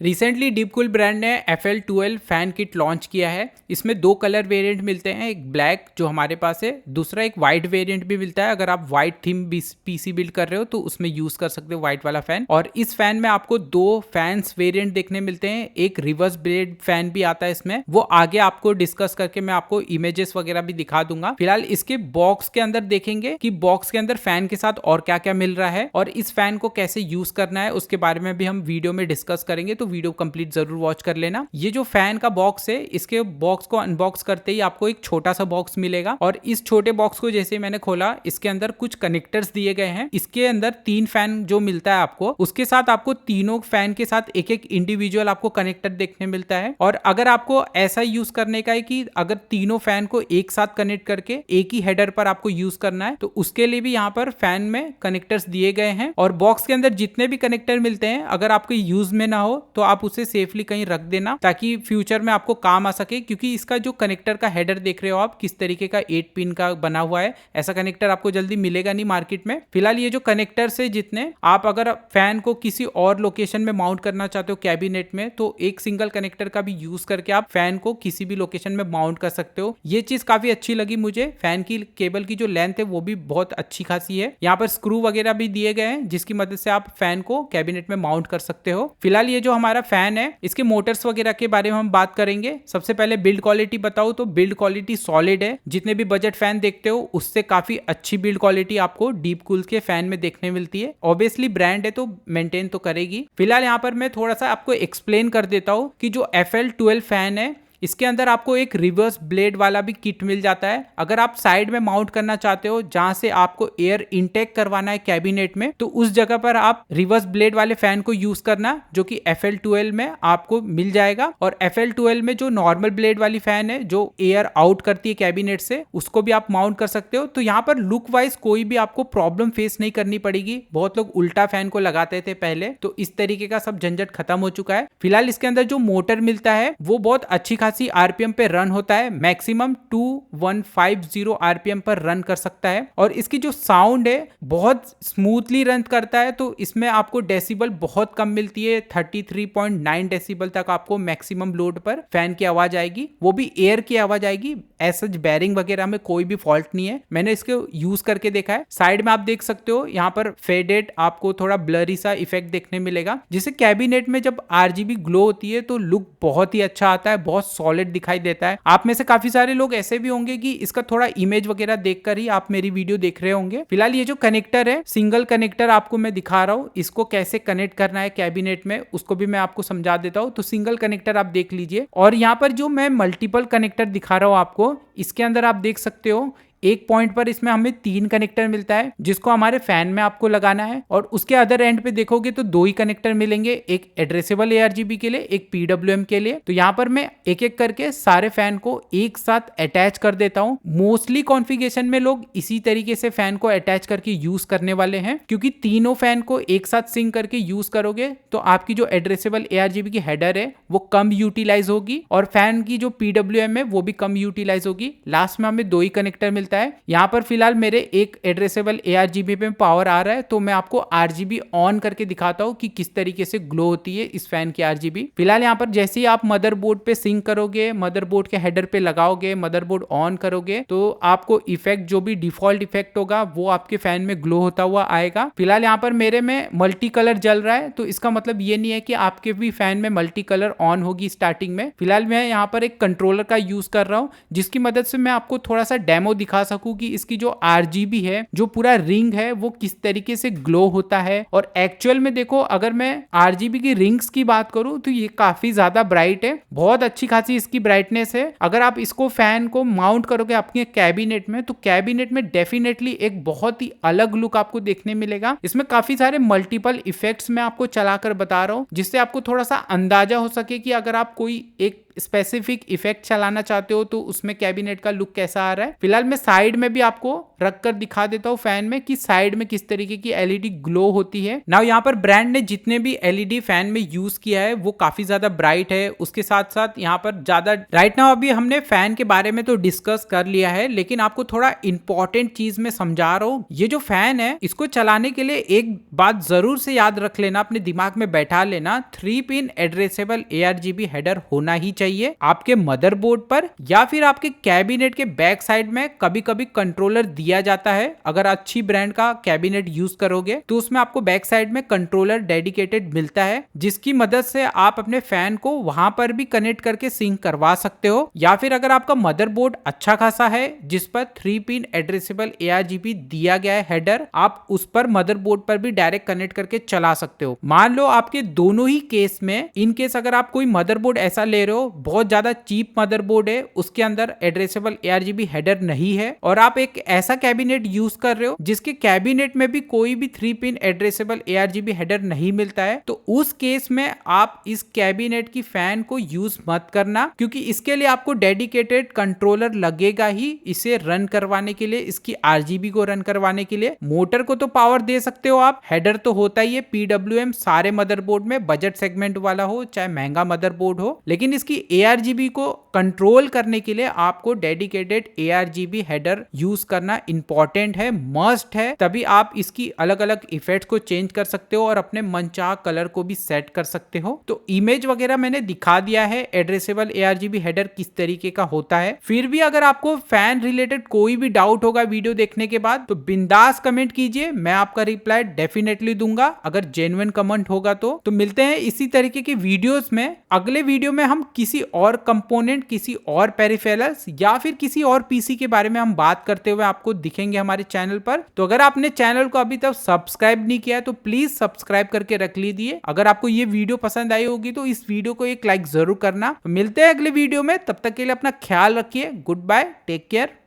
Recently डीपकूल brand ने FL12 fan kit launch किया है। इसमें दो कलर वेरिएंट मिलते हैं, एक ब्लैक जो हमारे पास है, दूसरा एक वाइट वेरिएंट भी मिलता है। अगर आप वाइट थीम पीसी बिल्ड कर रहे हो तो उसमें यूज कर सकते हो वाइट वाला फैन। और इस फैन में आपको दो फैंस वेरिएंट देखने मिलते हैं, एक रिवर्स ब्लेड फैन भी आता है इसमें, वो आगे आपको डिस्कस करके मैं आपको इमेजेस वगैरह भी दिखा दूंगा। फिलहाल इसके बॉक्स के अंदर देखेंगे कि बॉक्स के अंदर फैन के साथ और क्या क्या मिल रहा है और इस फैन को कैसे यूज करना है उसके बारे में भी हम वीडियो में डिस्कस करेंगे, तो वीडियो कंप्लीट जरूर वॉच कर लेना। ये जो फैन का बॉक्स है, इसके बॉक्स को अनबॉक्स करते ही आपको एक छोटा सा बॉक्स मिलेगा और इस छोटे बॉक्स को जैसे मैंने खोला, इसके अंदर कुछ कनेक्टर्स दिए गए हैं। इसके अंदर 3 फैन जो मिलता है आपको, उसके साथ आपको तीनों फैन के साथ एक एक इंडिविजुअल आपको कनेक्टर देखने मिलता है। और अगर आपको ऐसा यूज करने का है कि अगर तीनों फैन को एक साथ कनेक्ट करके एक ही हेडर पर आपको यूज करना है, तो उसके लिए भी यहाँ पर फैन में कनेक्टर्स दिए गए हैं। और बॉक्स के अंदर जितने भी कनेक्टर मिलते हैं, अगर आपके यूज में ना हो तो आप उसे सेफली कहीं रख देना ताकि फ्यूचर में आपको काम आ सके। क्योंकि इसका जो कनेक्टर का हेडर देख रहे हो आप, किस तरीके का 8 पिन का बना हुआ है, ऐसा कनेक्टर आपको जल्दी मिलेगा नहीं मार्केट में। फिलहाल ये जो कनेक्टर से जितने आप अगर फैन को किसी और लोकेशन में माउंट करना चाहते हो कैबिनेट में, तो एक सिंगल कनेक्टर का भी यूज करके आप फैन को किसी भी लोकेशन में माउंट कर सकते हो। ये चीज काफी अच्छी लगी मुझे। फैन की केबल की जो लेंथ है वो भी बहुत अच्छी खासी है। यहाँ पर स्क्रू वगैरह भी दिए गए हैं जिसकी मदद से आप फैन को कैबिनेट में माउंट कर सकते हो। फिलहाल ये जो हमारा फैन है, इसके मोटर्स वगैरह के बारे में हम बात करेंगे। सबसे पहले बिल्ड क्वालिटी बताओ तो बिल्ड क्वालिटी सॉलिड है। जितने भी बजट फैन देखते हो उससे काफी अच्छी बिल्ड क्वालिटी आपको डीपकूल के फैन में देखने मिलती है। ऑब्वियसली ब्रांड है तो मेंटेन तो करेगी। फिलहाल यहाँ पर मैं थोड़ा सा आपको एक्सप्लेन कर देता हूँ कि जो FL12 फैन है, इसके अंदर आपको एक रिवर्स ब्लेड वाला भी किट मिल जाता है। अगर आप साइड में माउंट करना चाहते हो जहां से आपको एयर इनटेक करवाना है कैबिनेट में, तो उस जगह पर आप रिवर्स ब्लेड वाले फैन को यूज करना, जो कि FL12 में आपको मिल जाएगा। और FL12 में जो नॉर्मल ब्लेड वाली फैन है जो एयर आउट करती है कैबिनेट से, उसको भी आप माउंट कर सकते हो। तो यहाँ पर लुक वाइज कोई भी आपको प्रॉब्लम फेस नहीं करनी पड़ेगी। बहुत लोग उल्टा फैन को लगाते थे पहले, तो इस तरीके का सब झंझट खत्म हो चुका है। फिलहाल इसके अंदर जो मोटर मिलता है वो बहुत अच्छी आरपीएम पे रन होता है, मैक्सिमम 2150 आरपीएम पर रन कर सकता है। और इसकी जो साउंड है बहुत स्मूथली रन करता है, तो इसमें आपको डेसिबल बहुत कम मिलती है। 33.9 डेसिबल तक आपको मैक्सिमम लोड पर फैन की आवाज आएगी, वो भी एयर की आवाज आएगी। ऐसा बैरिंग वगैरह में कोई भी फॉल्ट नहीं है, मैंने इसको यूज करके देखा है। साइड में आप देख सकते हो यहाँ पर फेडेड आपको थोड़ा ब्लरी सा इफेक्ट देखने मिलेगा, जिससे कैबिनेट में जब आरजीबी ग्लो होती है तो लुक बहुत ही अच्छा आता है, बहुत सॉलिड दिखाई देता है। आप में से काफी सारे लोग ऐसे भी होंगे कि इसका थोड़ा इमेज वगैरह देखकर ही आप मेरी वीडियो देख रहे होंगे। फिलहाल ये जो कनेक्टर है, सिंगल कनेक्टर आपको मैं दिखा रहा हूँ, इसको कैसे कनेक्ट करना है कैबिनेट में उसको भी मैं आपको समझा देता हूँ। तो सिंगल कनेक्टर आप देख लीजिए, और यहाँ पर जो मैं मल्टीपल कनेक्टर दिखा रहा हूँ आपको, इसके अंदर आप देख सकते हो एक पॉइंट पर इसमें हमें 3 कनेक्टर मिलता है जिसको हमारे फैन में आपको लगाना है। और उसके अदर एंड पे देखोगे तो 2 ही कनेक्टर मिलेंगे, एक एड्रेसेबल ARGB के लिए, एक PWM के लिए। तो यहाँ पर मैं एक एक करके सारे फैन को एक साथ अटैच कर देता हूँ। मोस्टली कॉन्फ़िगरेशन में लोग इसी तरीके से फैन को अटैच करके यूज करने वाले हैं, क्योंकि तीनों फैन को एक साथ सिंक करके यूज करोगे तो आपकी जो एड्रेसेबल ARGB की हेडर है वो कम यूटिलाइज होगी और फैन की जो PWM है वो भी कम यूटिलाइज होगी। लास्ट में हमें 2 ही कनेक्टर मिलता है। यहाँ पर फिलहाल मेरे एक एड्रेसेबल ARGB पे पावर आ रहा है, तो मैं आपको RGB ऑन करके दिखाता हूँ कि किस तरीके से ग्लो होती है इस फैन की RGB। फिलहाल यहाँ पर जैसे ही आप मदरबोर्ड पे सिंक करोगे, मदरबोर्ड के हेडर पे लगाओगे, मदरबोर्ड ऑन करोगे, तो आपको इफेक्ट जो भी डिफॉल्ट इफेक्ट होगा वो आपके फैन में ग्लो होता हुआ आएगा। फिलहाल यहाँ पर मेरे में मल्टी कलर जल रहा है, तो इसका मतलब ये नहीं है कि आपके भी फैन में मल्टी कलर ऑन होगी स्टार्टिंग में। फिलहाल मैं यहाँ पर एक कंट्रोलर का यूज कर रहा हूँ जिसकी मदद से मैं आपको थोड़ा सा डेमो दिखा सकूं कि इसकी जो RGB है, जो पूरा रिंग है, वो किस तरीके से ग्लो होता है। और एक्चुअल में देखो, अगर मैं RGB की रिंग्स की बात करूं तो ये काफी ज्यादा ब्राइट है, बहुत अच्छी खासी इसकी ब्राइटनेस है। अगर आप इसको फैन को माउंट करोगे अपने कैबिनेट में, तो कैबिनेट में डेफिनेटली एक बहुत ही अलग लुक आपको देखने मिलेगा। इसमें काफी सारे मल्टीपल इफेक्ट्स मैं आपको चलाकर बता रहा हूँ, जिससे आपको थोड़ा सा अंदाजा हो सके कि अगर आप कोई एक स्पेसिफिक इफेक्ट चलाना चाहते हो तो उसमें कैबिनेट का लुक कैसा आ रहा है। फिलहाल मैं साइड में भी आपको रख कर दिखा देता हूँ फैन में कि साइड में किस तरीके की एलईडी ग्लो होती है। नाउ यहाँ पर ब्रांड ने जितने भी एलईडी फैन में यूज किया है वो काफी ज्यादा ब्राइट है। उसके साथ साथ यहाँ पर ज्यादा राइट नाउ अभी हमने फैन के बारे में तो डिस्कस कर लिया है, लेकिन आपको थोड़ा इंपॉर्टेंट चीज में समझा रहा हूँ। ये जो फैन है इसको चलाने के लिए एक बात जरूर से याद रख लेना, अपने दिमाग में बैठा लेना, 3 पिन एड्रेसेबल ARGB हेडर होना ही चाहिए आपके मदरबोर्ड पर, या फिर आपके कैबिनेट के बैक साइड में कभी कभी कंट्रोलर दिया जाता है। अगर अच्छी ब्रांड का कैबिनेट यूज करोगे तो उसमें आपको बैक साइड में कंट्रोलर डेडिकेटेड मिलता है, जिसकी मदद से आप अपने फैन को वहां पर भी कनेक्ट करके सिंक करवा सकते हो। या फिर अगर आपका मदरबोर्ड अच्छा खासा है जिस पर 3 पिन एड्रेसेबल ARGB दिया गया है हेडर, आप उस पर मदरबोर्ड पर भी डायरेक्ट कनेक्ट करके चला सकते हो। मान लो आपके दोनों ही केस में, इन केस अगर आप कोई मदरबोर्ड ऐसा ले रहे हो बहुत ज्यादा चीप मदरबोर्ड है, उसके अंदर एड्रेसेबल ARGB हेडर नहीं है, और आप एक ऐसा कैबिनेट यूज कर रहे हो जिसके कैबिनेट में भी कोई भी 3 पिन एड्रेसेबल ARGB हेडर नहीं मिलता है, तो उस केस में आप इस कैबिनेट की फैन को यूज मत करना, क्योंकि इसके लिए आपको डेडिकेटेड कंट्रोलर लगेगा ही इसे रन करवाने के लिए, इसकी RGB को रन करवाने के लिए। मोटर को तो पावर दे सकते हो आप, हेडर तो होता ही है PWM सारे मदरबोर्ड में, बजट सेगमेंट वाला हो चाहे महंगा मदरबोर्ड हो, लेकिन इसकी ARGB को कंट्रोल करने के लिए आपको डेडिकेटेड ARGB हेडर यूज करना इंपॉर्टेंट है, मस्ट है, तभी आप इसकी अलग अलग इफेक्ट्स को चेंज कर सकते हो और अपने मनचाहा कलर को भी सेट कर सकते हो। तो इमेज वगैरह मैंने दिखा दिया है एड्रेसेबल ARGB हेडर किस तरीके का होता है। फिर भी अगर आपको फैन रिलेटेड कोई भी डाउट होगा वीडियो देखने के बाद तो बिंदास कमेंट कीजिए, मैं आपका रिप्लाई डेफिनेटली दूंगा अगर जेन्युइन कमेंट होगा तो मिलते हैं इसी तरीके की वीडियोस में। अगले वीडियो में हम किसी और कंपोनेंट, किसी और पेरिफेरल्स या फिर किसी और पीसी के बारे में हम बात करते हुए आपको दिखेंगे हमारे चैनल पर। तो अगर आपने चैनल को अभी तक सब्सक्राइब नहीं किया है तो प्लीज सब्सक्राइब करके रख लीजिए। अगर आपको ये वीडियो पसंद आई होगी तो इस वीडियो को एक लाइक जरूर करना। मिलते हैं अगले वीडियो में, तब तक के लिए अपना ख्याल रखिए। Good bye, take care.